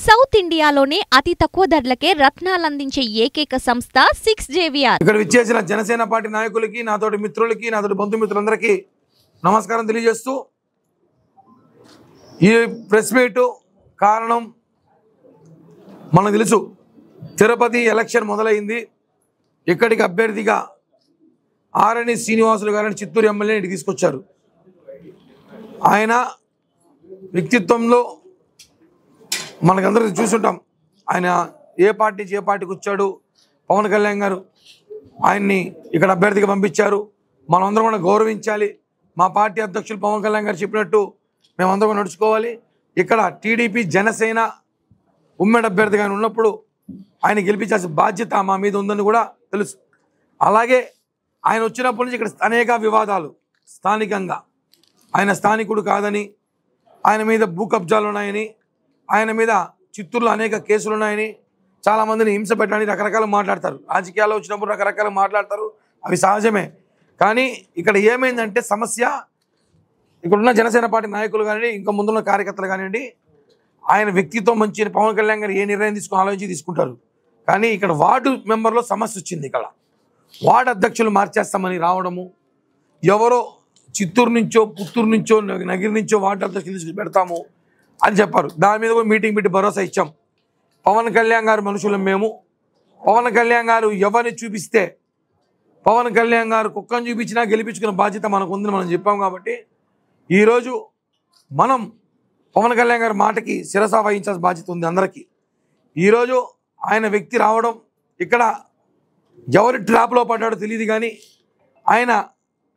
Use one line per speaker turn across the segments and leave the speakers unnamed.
South ఇండియాలోనే అతి తక్కువ ధరలకే రత్నాలందించే ఏకైక సంస్థ 6JVR.
ఇక్కడ విచ్చేసిన జనసేన పార్టీ నాయకులకి, నాతోటి మిత్రులకి, నాతోటి బంధుమిత్రులందరికీ నమస్కారం తెలియజేస్తూ, ఈ ప్రెస్ మీట్ కారణం మనకు తెలుసు. తిరుపతి ఎలక్షన్ మొదలైంది. ఇక్కడికి అభ్యర్థిగా ఆరణి శ్రీనివాసులు గారిని చిత్తూరు ఎమ్మెల్యేని తీసుకొచ్చారు. ఆయన వ్యక్తిత్వంలో మనకందరికీ చూసుంటాం. ఆయన ఏ పార్టీ నుంచి ఏ పార్టీకి వచ్చాడు. పవన్ కళ్యాణ్ గారు ఆయన్ని ఇక్కడ అభ్యర్థిగా పంపించారు. మనమందరం కూడా గౌరవించాలి. మా పార్టీ అధ్యక్షులు పవన్ కళ్యాణ్ గారు చెప్పినట్టు మేమందరం నడుచుకోవాలి. ఇక్కడ టీడీపీ జనసేన ఉమ్మడి అభ్యర్థిగా ఉన్నప్పుడు ఆయన గెలిపించాల్సిన బాధ్యత మా మీద ఉందని కూడా తెలుసు. అలాగే ఆయన వచ్చినప్పటి నుంచి ఇక్కడ అనేక వివాదాలు, స్థానికంగా ఆయన స్థానికుడు కాదని, ఆయన మీద భూ కబ్జాలు ఉన్నాయని, ఆయన మీద చిత్తూరులో అనేక కేసులు ఉన్నాయని, చాలామందిని హింస పెట్టడానికి రకరకాలు మాట్లాడతారు. రాజకీయాల్లో వచ్చినప్పుడు రకరకాలు మాట్లాడతారు, అవి సహజమే. కానీ ఇక్కడ ఏమైందంటే సమస్య, ఇక్కడున్న జనసేన పార్టీ నాయకులు కానివ్వండి, ఇంకా ముందున్న కార్యకర్తలు కానివ్వండి, ఆయన వ్యక్తిత్వం మంచి పవన్ కళ్యాణ్ గారు ఏ నిర్ణయం ఆలోచించి తీసుకుంటారు. కానీ ఇక్కడ వార్డు మెంబర్లో సమస్య వచ్చింది. ఇక్కడ వార్డు అధ్యక్షులు మార్చేస్తామని రావడము, ఎవరో చిత్తూరు నుంచో పుత్తూరు నుంచో నగిరి నుంచో వార్డు అధ్యక్షులు తీసుకు పెడతాము అని చెప్పారు. దాని మీద కూడా మీటింగ్ పెట్టి భరోసా ఇచ్చాం. పవన్ కళ్యాణ్ గారు మనుషులం మేము. పవన్ కళ్యాణ్ గారు ఎవరిని చూపిస్తే, పవన్ కళ్యాణ్ గారు కుక్కను చూపించినా గెలిపించుకున్న బాధ్యత మనకు ఉందని మనం చెప్పాం. కాబట్టి ఈరోజు మనం పవన్ కళ్యాణ్ గారి మాటకి శిరస వహించాల్సిన బాధ్యత ఉంది అందరికీ. ఈరోజు ఆయన వ్యక్తి రావడం, ఇక్కడ ఎవరి ట్రాప్లో పడ్డాడో తెలియదు కానీ ఆయన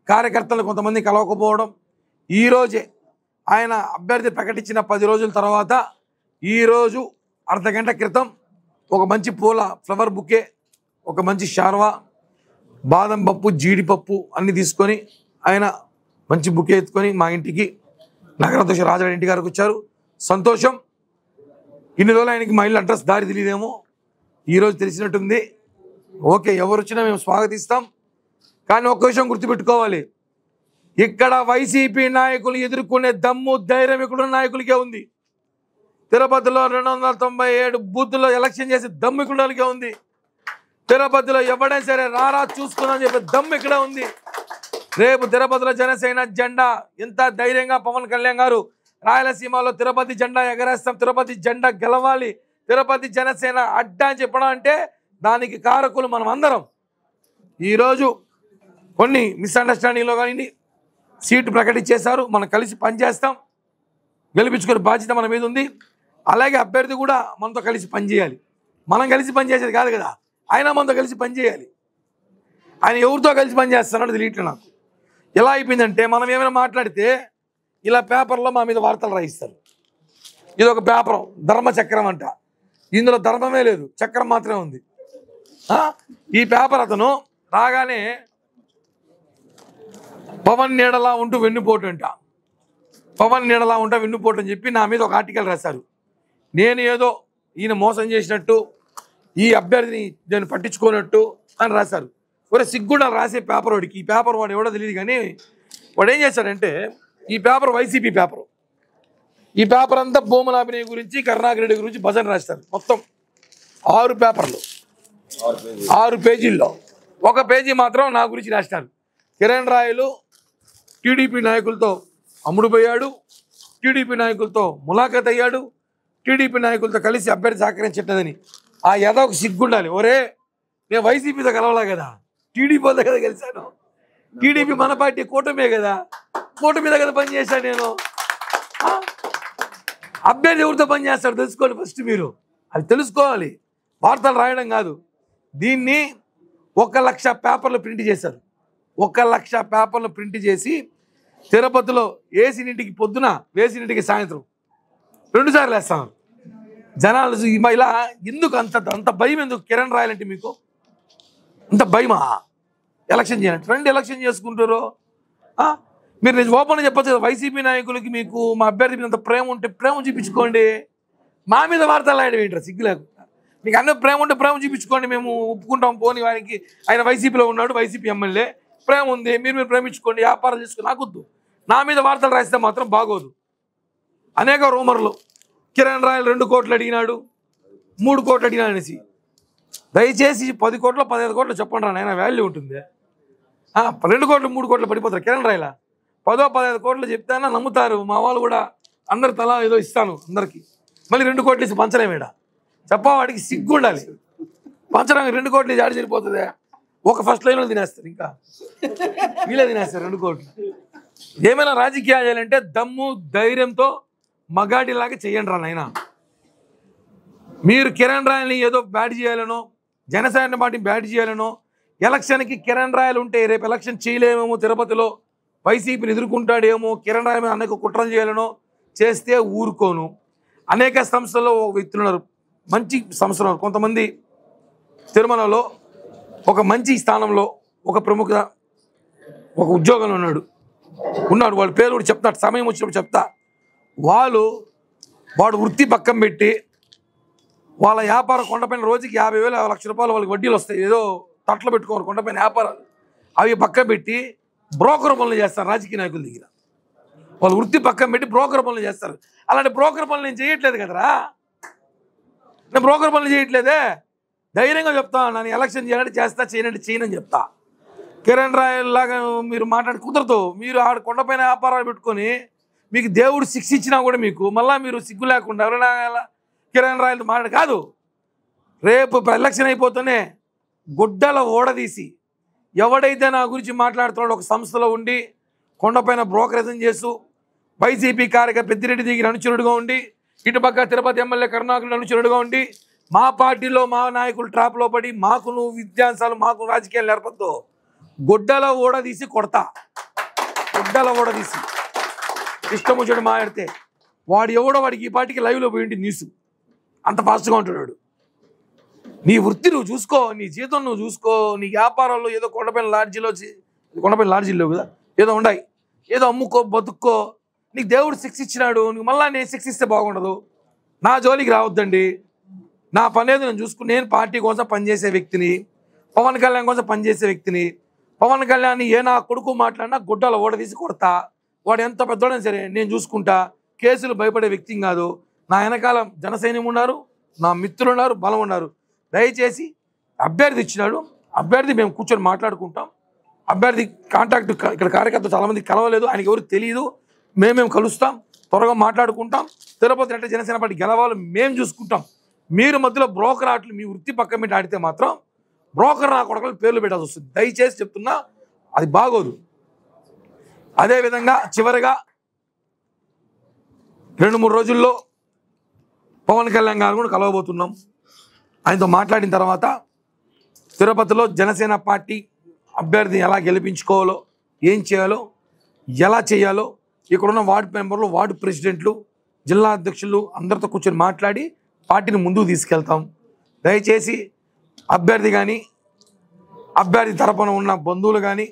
కార్యకర్తలు కొంతమంది కలవకపోవడం, ఈరోజే ఆయన అభ్యర్థి ప్రకటించిన 10 రోజుల తర్వాత ఈరోజు అర్ధగంట క్రితం ఒక మంచి పూల ఫ్లవర్ బుకే, ఒక మంచి షార్వా, బాదం పప్పు, జీడిపప్పు అన్నీ తీసుకొని ఆయన మంచి బుకే ఎత్తుకొని మా ఇంటికి, నగరాధ్యక్ష రాజారెడ్డి ఇంటి గారికి వచ్చారు. సంతోషం. ఇన్ని రోజులు ఆయనకి మా ఇల్లు అడ్రస్ దారి తెలియదేమో, ఈరోజు తెలిసినట్టుంది. ఓకే, ఎవరు వచ్చినా మేము స్వాగతిస్తాం. కానీ ఒక్క విషయం గుర్తుపెట్టుకోవాలి, ఇక్కడ వైసీపీ నాయకులు ఎదుర్కొనే దమ్ము, ధైర్యం ఇక్కడున్న నాయకులకే ఉంది. తిరుపతిలో 297 బూతుల్లో ఎలక్షన్ చేసే దమ్ము ఇక్కడికే ఉంది. తిరుపతిలో ఎవడైనా సరే రారా చూసుకుందని చెప్పే దమ్ము ఇక్కడ ఉంది. రేపు తిరుపతిలో జనసేన జెండా ఎంత ధైర్యంగా పవన్ కళ్యాణ్ గారు రాయలసీమలో తిరుపతి జెండా ఎగరేస్తాం, తిరుపతి జెండా గెలవాలి, తిరుపతి జనసేన అడ్డా అని చెప్పడం అంటే దానికి కారకులు మనం అందరం. ఈరోజు కొన్ని మిస్అండర్స్టాండింగ్లో కానీ సీటు ప్రకటించేశారు. మనం కలిసి పనిచేస్తాం, గెలిపించుకునే బాధ్యత మన మీద ఉంది. అలాగే అభ్యర్థి కూడా మనతో కలిసి పనిచేయాలి. మనం కలిసి పనిచేసేది కాదు కదా, ఆయన మనతో కలిసి పనిచేయాలి. ఆయన ఎవరితో కలిసి పనిచేస్తున్నాడో తెలియట్లే నాకు. ఎలా అయిపోయిందంటే, మనం ఏమైనా మాట్లాడితే ఇలా పేపర్లో మా మీద వార్తలు రాయిస్తారు. ఇది ఒక పేపర్, ధర్మచక్రం అంట. ఇందులో ధర్మమే లేదు, చక్రం మాత్రమే ఉంది. ఈ పేపర్ అతను రాగానే పవన్ నీడలా ఉంటూ వెన్నుపోటు అంట, పవన్ నీడలా ఉంటా వెన్నుపోటు అని చెప్పి నా మీద ఒక ఆర్టికల్ రాశారు. నేను ఏదో ఈయన మోసం చేసినట్టు, ఈ అభ్యర్థిని నేను పట్టించుకోనట్టు అని రాశారు. ఒరే సిగ్గుండా రాసే పేపర్ వాడికి. ఈ పేపర్ వాడు ఎవడో తెలియదు కానీ వాడు ఏం చేశాడంటే, ఈ పేపర్ వైసీపీ పేపరు. ఈ పేపర్ అంతా భూములాభినయ గురించి, కరుణాకర్ రెడ్డి గురించి భజన రాస్తారు. మొత్తం 6 పేపర్లు, 6 పేజీల్లో ఒక పేజీ మాత్రం నా గురించి రాసినారు. కిరణ్ రాయలు టీడీపీ నాయకులతో అమ్ముడుపోయాడు, టీడీపీ నాయకులతో ములాఖత్ అయ్యాడు, టీడీపీ నాయకులతో కలిసి అభ్యర్థి సహకరించట్లేదని. ఆ యదవకు సిగ్గుండాలి. ఒరే, నేను వైసీపీతో కలవలా కదా, టీడీపీతో కదా కలిశాను. టీడీపీ మన పార్టీ కూటమే కదా, కూటమి మీద కదా పనిచేశాను నేను. అభ్యర్థి ఎవరితో పనిచేస్తాడు తెలుసుకోండి ఫస్ట్ మీరు. అది తెలుసుకోవాలి, వార్తలు రాయడం కాదు. దీన్ని 1,00,000 పేపర్లు ప్రింట్ చేశారు. 1,00,000 పేపర్లు ప్రింట్ చేసి తిరుపతిలో వేసినింటికి పొద్దున, వేసినింటికి సాయంత్రం 2 సార్లు వేస్తాను. జనాలు ఇలా ఎందుకు అంత భయం ఎందుకు? కిరణ్ రాయాలంటే మీకు అంత భయమా? ఎలక్షన్ చేయాలంటే 2 ఎలక్షన్ చేసుకుంటారు. మీరు నేను ఓపెన్ చెప్పచ్చు కదా, వైసీపీ నాయకులకి మీకు మా అభ్యర్థి మీద అంత ప్రేమ ఉంటే ప్రేమ చూపించుకోండి. మా మీద వార్తలు రాయడం ఏంటారు సిగ్గు లేకుండా? మీకు అన్న ప్రేమ ఉంటే ప్రేమ చూపించుకోండి, మేము ఒప్పుకుంటాం. పోనీ వారికి ఆయన వైసీపీలో ఉన్నాడు, వైసీపీ ఎమ్మెల్యే, ప్రేమ ఉంది, మీరు ప్రేమించుకోండి, వ్యాపారం చేసుకుని. నాకొద్దు. నా మీద వార్తలు రాస్తే మాత్రం బాగోదు. అనేక రూమర్లు, కిరణ్ రాయల్ 2 కోట్లు అడిగినాడు, 3 కోట్లు అడిగినాడు అనేసి. దయచేసి 10 కోట్లు 15 కోట్లు చెప్పండి రా నాయన, వాల్యూ ఉంటుంది. 2 కోట్లు 3 కోట్లు పడిపోతారు కిరణ్ రాయల. 10-15 కోట్లు చెప్తానా నమ్ముతారు మా వాళ్ళు కూడా. అందరు తలా ఏదో ఇస్తాను అందరికి, మళ్ళీ 2 కోట్లు ఇసి పంచలేమేడ. చెప్పవాడికి సిగ్గు ఉండాలి. పంచడానికి 2 కోట్లు ఇసి ఆడి సరిపోతుంది. ఒక ఫస్ట్ లైన్లో తినేస్తారు, ఇంకా వీళ్ళే తినేస్తారు 2 కోట్లు. ఏమైనా రాజకీయాలు చేయాలంటే దమ్ము ధైర్యంతో మగాడిలాగా చెయ్యండి రా నాయన. మీరు కిరణ్ రాయల్ని ఏదో బ్యాట్ చేయాలనో, జనసేన పార్టీ బ్యాట్ చేయాలనో, ఎలక్షన్కి కిరణ్ రాయలు ఉంటే రేపు ఎలక్షన్ చేయలేమేమో, తిరుపతిలో వైసీపీని ఎదుర్కొంటాడేమో, కిరణ్ రాయల్ మీద అనేక కుట్రలు చేయాలనో చేస్తే ఊరుకోను. అనేక సంస్థల్లో వ్యక్తులు ఉన్నారు, మంచి సంస్థలు. కొంతమంది తిరుమలలో ఒక మంచి స్థానంలో ఒక ప్రముఖ ఒక ఉద్యోగంలో ఉన్నాడు. వాళ్ళ పేరు కూడా చెప్తా, సమయం వచ్చినప్పుడు చెప్తా. వాడు వృత్తి పక్కన పెట్టి వాళ్ళ వ్యాపారం కొండపైన రోజుకి 50,000 1 లక్ష రూపాయలు వాళ్ళకి వడ్డీలు వస్తాయి. ఏదో తట్లు పెట్టుకోవాలి కొండపైన వ్యాపారాలు, అవి పక్కన పెట్టి బ్రోకర్ పనులు చేస్తారు రాజకీయ నాయకుల దగ్గర. వాళ్ళు వృత్తి పక్కన పెట్టి బ్రోకర్ పనులు చేస్తారు. అలాంటి బ్రోకర్ పనులు నేను చేయట్లేదు కదరా, నేను బ్రోకర్ పనులు చేయట్లేదే. ధైర్యంగా చెప్తా, నేను ఎలక్షన్ చేయాలంటే చేస్తా, చేయనంటే చేయనని చెప్తా. కిరణ్ రాయల్ లాగా మీరు మాట్లాడి కుదరదు. మీరు ఆడ కొండపైన వ్యాపారాలు పెట్టుకొని మీకు దేవుడు శిక్ష ఇచ్చినా కూడా మీకు మళ్ళీ మీరు సిగ్గు లేకుండా ఎవరైనా కిరణ్ రాయల్ మాట్లాడు కాదు. రేపు ఎలక్షన్ అయిపోతూనే గుడ్డల ఓడదీసి ఎవడైతే నా గురించి మాట్లాడుతున్నాడో ఒక సంస్థలో ఉండి కొండపైన బ్రోకరేజం చేస్తూ వైసీపీ కార్యకర్త పెద్దిరెడ్డి దగ్గర అనుచరుడుగా ఉండి, ఇటుపక్క తిరుపతి ఎమ్మెల్యే కరుణాకర్ అనుచరుడుగా ఉండి, మా పార్టీలో మా నాయకులు ట్రాప్లో పడి మాకు నువ్వు విద్యాంశాలు మాకు రాజకీయాలు నేర్పద్దు. గుడ్డల ఓడదీసి కొడతా, గుడ్డల ఓడదీసి. ఇష్టం వచ్చాడు మాట్లాడితే వాడు ఎవడో వాడికి ఈ పార్టీకి లైవ్లో పోయింటి న్యూస్ అంత ఫాస్ట్గా ఉంటున్నాడు. నీ వృత్తి నువ్వు చూసుకో, నీ జీతం నువ్వు చూసుకో. నీ వ్యాపారాల్లో ఏదో కొండపైన లాడ్జీలో కదా ఏదో ఉన్నాయి, ఏదో అమ్ముకో బతుక్కో. నీకు దేవుడు శిక్ష ఇచ్చినాడు, నీకు మళ్ళీ నేను శిక్ష ఇస్తే బాగుండదు. నా జోలికి రావద్దండి. నా పని ఏదో నేను చూసుకుని, నేను పార్టీ కోసం పనిచేసే వ్యక్తిని, పవన్ కళ్యాణ్ కోసం పనిచేసే వ్యక్తిని. పవన్ కళ్యాణ్ నా కొడుకు మాట్లాడినా గుడ్డల ఓడదీసి కొడతా. వాడు ఎంత పెద్దోడైనా సరే నేను చూసుకుంటా. కేసులు భయపడే వ్యక్తిని కాదు. నా వెనకాల జనసైన్యం ఉన్నారు, నా మిత్రులు ఉన్నారు, బలం ఉన్నారు. దయచేసి అభ్యర్థి ఇచ్చినాడు, అభ్యర్థి మేము కూర్చొని మాట్లాడుకుంటాం. అభ్యర్థి కాంటాక్ట్ ఇక్కడ కార్యకర్తలు చాలామంది కలవలేదు, ఆయనకి ఎవరు తెలియదు. మేము కలుస్తాం, త్వరగా మాట్లాడుకుంటాం. తిరుపతి అంటే జనసేన పార్టీ గెలవాలి, మేము చూసుకుంటాం. మీరు మధ్యలో బ్రోకర్ ఆటలు మీ వృత్తి పక్కన పెట్టి ఆడితే మాత్రం బ్రోకర్ నా కొడకలు పేర్లు పెట్టాల్సి వస్తుంది. దయచేసి చెప్తున్నా, అది బాగోదు. అదేవిధంగా చివరిగా 2-3 రోజుల్లో పవన్ కళ్యాణ్ గారు కూడా కలవబోతున్నాం. ఆయనతో మాట్లాడిన తర్వాత తిరుపతిలో జనసేన పార్టీ అభ్యర్థిని ఎలా గెలిపించుకోవాలో, ఏం చేయాలో, ఎలా చేయాలో ఇక్కడున్న వార్డు మెంబర్లు, వార్డు ప్రెసిడెంట్లు, జిల్లా అధ్యక్షులు అందరితో కూర్చొని మాట్లాడి పార్టీని ముందుకు తీసుకెళ్తాం. దయచేసి అభ్యర్థి కానీ, అభ్యర్థి తరపున ఉన్న బంధువులు కానీ,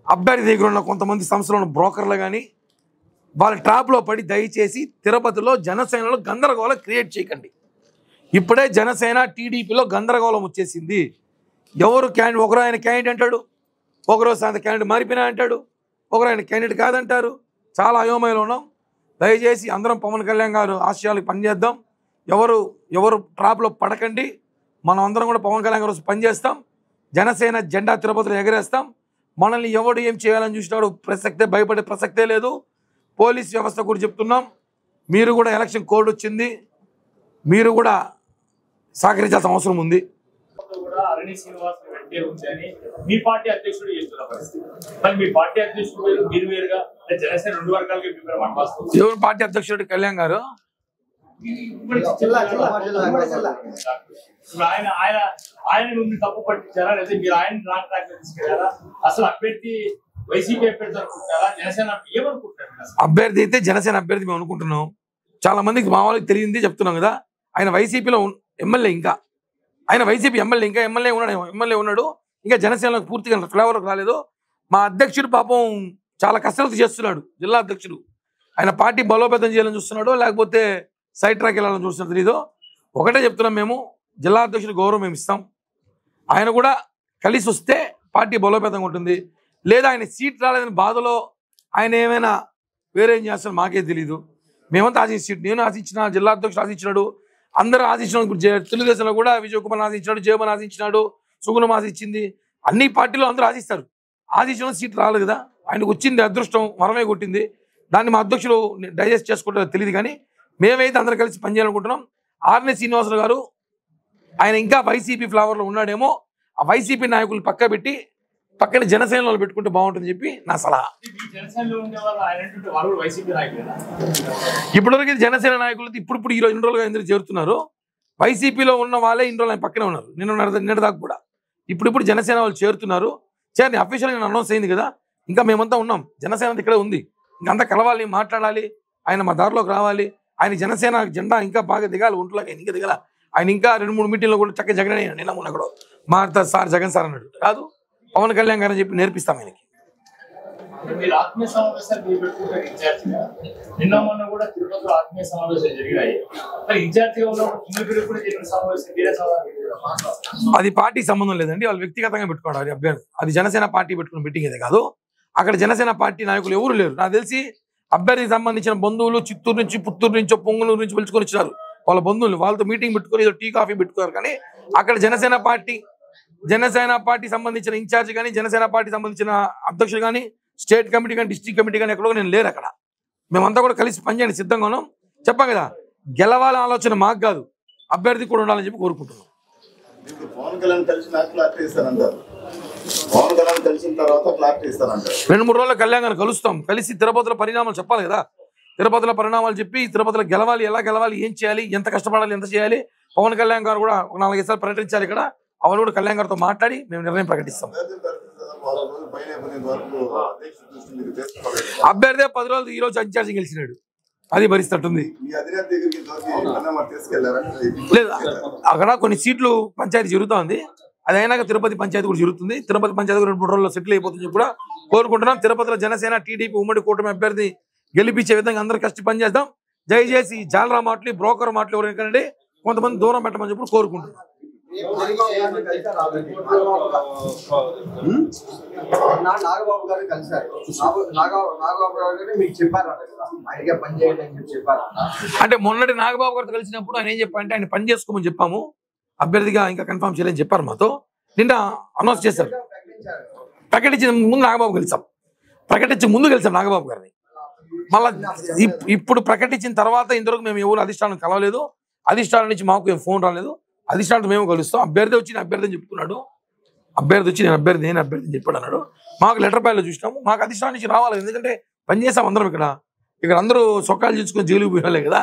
అభ్యర్థి దగ్గర ఉన్న కొంతమంది సంస్థలో ఉన్న బ్రోకర్లు కానీ వాళ్ళ ట్రాప్లో పడి దయచేసి తిరుపతిలో జనసేనలో గందరగోళం క్రియేట్ చేయకండి. ఇప్పుడే జనసేన టీడీపీలో గందరగోళం వచ్చేసింది. ఎవరు క్యాండిడేట్, ఒకరు ఆయన క్యాండిడేట్ అంటాడు, ఒకరోజు సాయంత్రం క్యాండిడేట్ మారిపోయినా అంటాడు, ఒకరు ఆయన క్యాండిడేట్ కాదంటారు. చాలా అయోమయంలో ఉన్నాం. దయచేసి అందరం పవన్ కళ్యాణ్ గారు ఆశయాలకు పనిచేద్దాం. ఎవరు ట్రాప్లో పడకండి. మనం అందరం కూడా పవన్ కళ్యాణ్ గారు పనిచేస్తాం. జనసేన జెండా తిరుపతిలో ఎగరేస్తాం. మనల్ని ఎవడు ఏం చేయాలని చూసినాడు ప్రసక్తే, భయపడే ప్రసక్తే లేదు. పోలీస్ వ్యవస్థ కూడా చెప్తున్నాం, మీరు కూడా ఎలక్షన్ కోడ్ వచ్చింది, మీరు కూడా సహకరించాల్సిన అవసరం ఉంది.
మీ పార్టీ అధ్యక్షుడు చెప్తున్న పరిస్థితి, మరి మీ పార్టీ అధ్యక్షుడు మీరు వేరుగా జనసేన 2 వర్గాలుగా
ఎవరు పార్టీ అధ్యక్షుడు కళ్యాణ్ గారు
ఆయన తప్పు పట్టించారా, లేదా మీరు ఆయన రాంగ్ ట్రాక్ తీసుకెళ్లారా? అసలు అభ్యర్థి వైసీపీ అభ్యర్థి అనుకుంటారా, జనసేన ఏమనుకుంటారు?
అభ్యర్థి అయితే జనసేన అభ్యర్థి మేము అనుకుంటున్నాం. చాలా మందికి మా వాళ్ళకి తెలియంది చెప్తున్నాం కదా. ఆయన వైసీపీలో ఎమ్మెల్యే, ఇంకా ఆయన వైసీపీ ఎమ్మెల్యే ఉన్నాడు. ఇంకా జనసేనకు పూర్తిగా ఫ్లేవర్కి రాలేదు. మా అధ్యక్షుడు పాపం చాలా కసరత్తు చేస్తున్నాడు, జిల్లా అధ్యక్షుడు. ఆయన పార్టీ బలోపేతం చేయాలని చూస్తున్నాడో లేకపోతే సైడ్ ట్రాక్ వెళ్ళాలని చూస్తున్నాడు తెలీదు. ఒకటే చెప్తున్నాం, మేము జిల్లా అధ్యక్షుడు గౌరవం మేము ఇస్తాం. ఆయన కూడా కలిసి వస్తే పార్టీ బలోపేతంగా ఉంటుంది. లేదా ఆయన సీట్ రాలేదని బాధలో ఆయన ఏమైనా వేరేం చేస్తారో మాకే తెలీదు. మేమంతా ఆశించాడు, నేను ఆశించిన, జిల్లా అధ్యక్షుడు ఆశించినాడు, అందరూ ఆశించినాడు. తెలుగుదేశంలో కూడా విజయ్ కుమార్ ఆశించినాడు, జయమన్ ఆశించినాడు, సుగుణం ఆశించింది. అన్ని పార్టీలు అందరూ ఆశిస్తారు. ఆశించిన సీట్ రాలేదు కదా, ఆయనకు వచ్చింది అదృష్టం, వరమే కొట్టింది. దాన్ని మా అధ్యక్షులు డైజెస్ట్ చేసుకుంటారో తెలియదు, కానీ మేమైతే అందరం కలిసి పనిచేయాలనుకుంటున్నాం. ఆర్ఎన్ శ్రీనివాసరావు గారు ఆయన ఇంకా వైసీపీ ఫ్లేవర్లో ఉన్నాడేమో, ఆ వైసీపీ నాయకులు పక్క పెట్టి పక్కన జనసేనలో పెట్టుకుంటే బాగుంటుందని చెప్పి నా సలహా. ఇప్పటివరకు జనసేన నాయకులు ఇప్పుడు ఈరోజు 2 రోజులుగా ఎందుకు చేరుతున్నారు. వైసీపీలో ఉన్న వాళ్ళే 2 రోజులు ఆయన పక్కనే ఉన్నారు, నిన్న దాకా కూడా. ఇప్పుడు జనసేన వాళ్ళు చేరుతున్నారు. చేరి అఫీషియల్గా నేను అనౌన్స్ అయింది కదా, ఇంకా మేమంతా ఉన్నాం. జనసేన ఇక్కడే ఉంది, ఇంకంతా కలవాలి, మాట్లాడాలి. ఆయన మా దారిలోకి రావాలి. ఆయన జనసేన జెండా ఇంకా బాగా దిగాలి ఒంట్లోకి, ఇంకా దిగాల. ఆయన ఇంకా 2-3 మీటింగ్లో కూడా చక్కగా జగన్ అయ్యాడు. నిన్న మొన్న కూడా మాట్లాడతారు సార్, జగన్ సార్ అన్నాడు. కాదు, పవన్ కళ్యాణ్ గారు అని చెప్పి నేర్పిస్తాం ఆయనకి.
మీరు ఆత్మీయ సమావేశాలు పెట్టుకుంటారు ఇన్ఛార్జిగా. నిన్న మొన్న కూడా తిరుపతిలో ఆత్మీయ సమావేశాలు జరిగాయి. మరి ఇన్ఛార్జిగా ఉన్నప్పుడు కూడా జరిగిన సమావేశం
అది పార్టీ సంబంధం లేదండి, వాళ్ళు వ్యక్తిగతంగా పెట్టుకోవడం అభ్యర్థి. అది జనసేన పార్టీ పెట్టుకున్న మీటింగ్ అయితే కాదు. అక్కడ జనసేన పార్టీ నాయకులు ఎవరు లేరు. నాకు తెలిసి అభ్యర్థికి సంబంధించిన బంధువులు చిత్తూరు నుంచి, పుత్తూరు నుంచో, పొంగులూరు నుంచి పిలుచుకొని వచ్చినారు వాళ్ళ బంధువులు. వాళ్ళతో మీటింగ్ పెట్టుకొని ఏదో టీ కాఫీ పెట్టుకున్నారు. కానీ అక్కడ జనసేన పార్టీ సంబంధించిన ఇన్ఛార్జ్ కానీ, జనసేన పార్టీ సంబంధించిన అధ్యక్షులు కానీ, స్టేట్ కమిటీ కానీ, డిస్ట్రిక్ట్ కమిటీ కానీ ఎక్కడో నేను లేరు అక్కడ. మేమంతా కూడా కలిసి పనిచేయండి సిద్ధంగా ఉన్నాం. చెప్పాం కదా, గెలవాల ఆలోచన మాకు కాదు, అభ్యర్థి కూడా ఉండాలని చెప్పి కోరుకుంటున్నాం.
పవన్ కళ్యాణ్ కలిసిన క్లారిటీ ఇస్తారంటారు. పవన్ కళ్యాణ్ కలిసిన తర్వాత క్లారిటీ ఇస్తారంటారు.
2-3 రోజుల్లో కళ్యాణ్ గారిని కలుస్తాం. కలిసి తిరుపతిలో పరిణామాలు చెప్పాలి కదా, తిరుపతిలో పరిణామాలు చెప్పి తిరుపతిలో గెలవాలి, ఎలా గెలవాలి, ఏం చేయాలి, ఎంత కష్టపడాలి, ఎంత చేయాలి. పవన్ కళ్యాణ్ గారు కూడా 4-5 సార్లు పర్యటించాలి ఇక్కడ. అవన్నీ కూడా కళ్యాణ్ గారితో మాట్లాడి మేము నిర్ణయం ప్రకటిస్తాం. అభ్యర్థి 10 రోజులు ఈ రోజు ఇన్ఛార్జి గెలిచినాడు, అది భరిస్తట్టుంది. లేదు, అక్కడ కొన్ని సీట్లు పంచాయతీ జరుగుతుంది. అది అయినాక తిరుపతి పంచాయతీ కూడా జరుగుతుంది. తిరుపతి పంచాయతీ 2-3 రోజుల్లో సెటిల్ అయిపోతుంది కూడా కోరుకుంటున్నాం. తిరుపతిలో జనసేన, టీడీపీ ఉమ్మడి కూటమి అభ్యర్థి గెలిపించే విధంగా అందరూ కష్ట పనిచేద్దాం. దయచేసి జాలరా మాటలు, బ్రోకర్ మాటలు ఎవరైనా కొంతమంది దూరం పెట్టమని చెప్పి కోరుకుంటున్నాం.
నాగబాబు గారు కలిసారు. నాగబాబు గారు మీకు చెప్పారు ఆయనగా పని చేయండి అని చెప్పారు.
అంటే మొన్నటి నాగబాబు గారితో కలిసినప్పుడు ఆయన ఏం చెప్పారంటే, ఆయన పని చేసుకోమని చెప్పాము, అభ్యర్థిగా ఇంకా కన్ఫర్మ్ చేయాలని చెప్పారు మాతో. నిన్న అనౌన్స్ చేశారు. ప్రకటించిన ముందు నాగబాబు కలిసాం, ప్రకటించే ముందు కలిసాం నాగబాబు గారిని. మళ్ళా ఇప్పుడు ప్రకటించిన తర్వాత ఇంతవరకు మేము ఎవరు అధిష్టానం కలవలేదు. అధిష్టానం నుంచి మాకు ఏం ఫోన్ రాలేదు. అధిష్టానం మేము కలుస్తాం. అభ్యర్థి వచ్చి నేను అభ్యర్థి అని చెప్పుకున్నాడు. అభ్యర్థి వచ్చి నేను అభ్యర్థి అని చెప్పాడు అన్నాడు. మాకు లెటర్ ప్యాడ్లో చూసినాము. మాకు అధిష్టానం నుంచి రావాలి, ఎందుకంటే పనిచేసాం అందరం. ఇక్కడ అందరూ సొక్కాలు చేసుకుని జైలుకి పోయాలే కదా,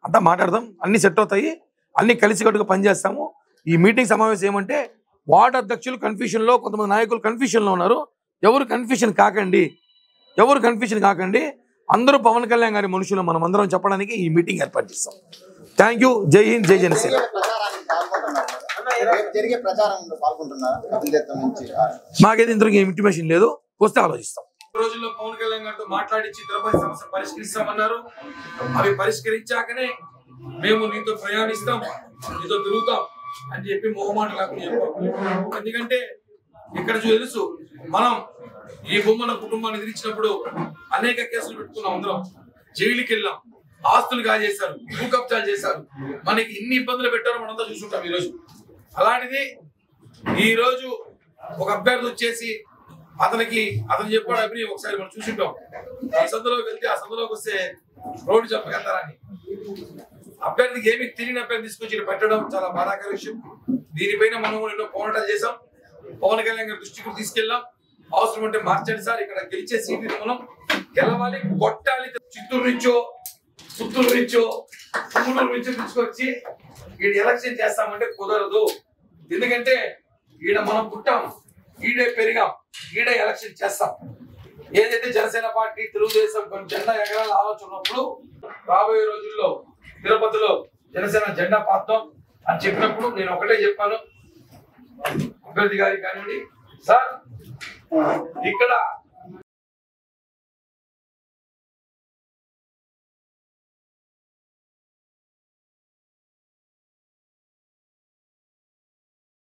అంతా మాట్లాడదాం, అన్ని సెట్ అవుతాయి, అన్ని కలిసికట్టుగా పనిచేస్తాము. ఈ మీటింగ్ సమావేశం ఏమంటే, వార్డు అధ్యక్షులు కన్ఫ్యూషన్లో, కొంతమంది నాయకులు కన్ఫ్యూషన్లో ఉన్నారు. ఎవరు కన్ఫ్యూషన్ కాకండి, అందరూ పవన్ కళ్యాణ్ గారి మనుషులు మనం అందరం చెప్పడానికి ఈ మీటింగ్ ఏర్పాటు చేస్తాం. Thank you. జై హింద్, జై జనసేన. మాకైతే ఇంతవరకు ఇంటిమేషన్ లేదు, వస్తే ఆలోచిస్తాం. రోజుల్లో పవన్ కళ్యాణ్ గారితో మాట్లాడించి తిరుపతి సమస్య పరిష్కరిస్తామన్నారు. అవి పరిష్కరించాకనే మేము నీతో ప్రయాణిస్తాం, నీతో తిరుగుతాం అని చెప్పి మొహమాట లేకుండా చెప్పాం. ఎందుకంటే ఇక్కడ తెలుసు, మనం ఈ బొమ్మల కుటుంబాన్ని ఎదిరించినప్పుడు అనేక కేసులు పెట్టుకున్నాం, అందరం జైలుకి వెళ్ళాం, ఆస్తులు కాజేశారు, భూ కబ్జాలు చేశారు, మనకి ఎన్ని ఇబ్బందులు పెట్టారో మనంతా చూసుకుంటాం. ఈరోజు అలాంటిది ఈరోజు ఒక అభ్యర్థి వచ్చేసి అతను చెప్పాడు అభిని ఒకసారి మనం చూసుంటాం, ఈ సందులోకి వెళ్తే ఆ సందులోకి వస్తే రోడ్డు చెప్పగలుగుతారని. అభ్యర్థికి ఏమి తెలియని అభ్యర్థి తీసుకొచ్చి పెట్టడం చాలా బాధాకర విషయం. దీనిపైన మనం ఎన్నో పోరాటాలు చేసాం, పవన్ కళ్యాణ్ గారి దృష్టికి తీసుకెళ్ళాం. అవసరం అంటే మార్చండి సార్, ఇక్కడ గెలిచే సీట్లు మనం గెలవాలి, కొట్టాలి. చిత్తూరు నుంచో, పుత్తూరు నుంచో, పుంగులూరు నుంచో తీసుకొచ్చి ఈడ ఎలక్షన్ చేస్తామంటే కుదరదు. ఎందుకంటే ఈడ మనం పుట్టాం, ఈడే పెరిగాం, ఈడే ఎలక్షన్ చేస్తాం. ఏదైతే జనసేన పార్టీ, తెలుగుదేశం కొన్ని జెండా ఎగరాల ఆలోచన ఉన్నప్పుడు, రాబోయే రోజుల్లో తిరుపతిలో జనసేన జెండా పాత్రం అని చెప్పినప్పుడు నేను ఒకటే చెప్పాను అభ్యర్థి గారికి కానివ్వండి, సార్ ఇక్కడ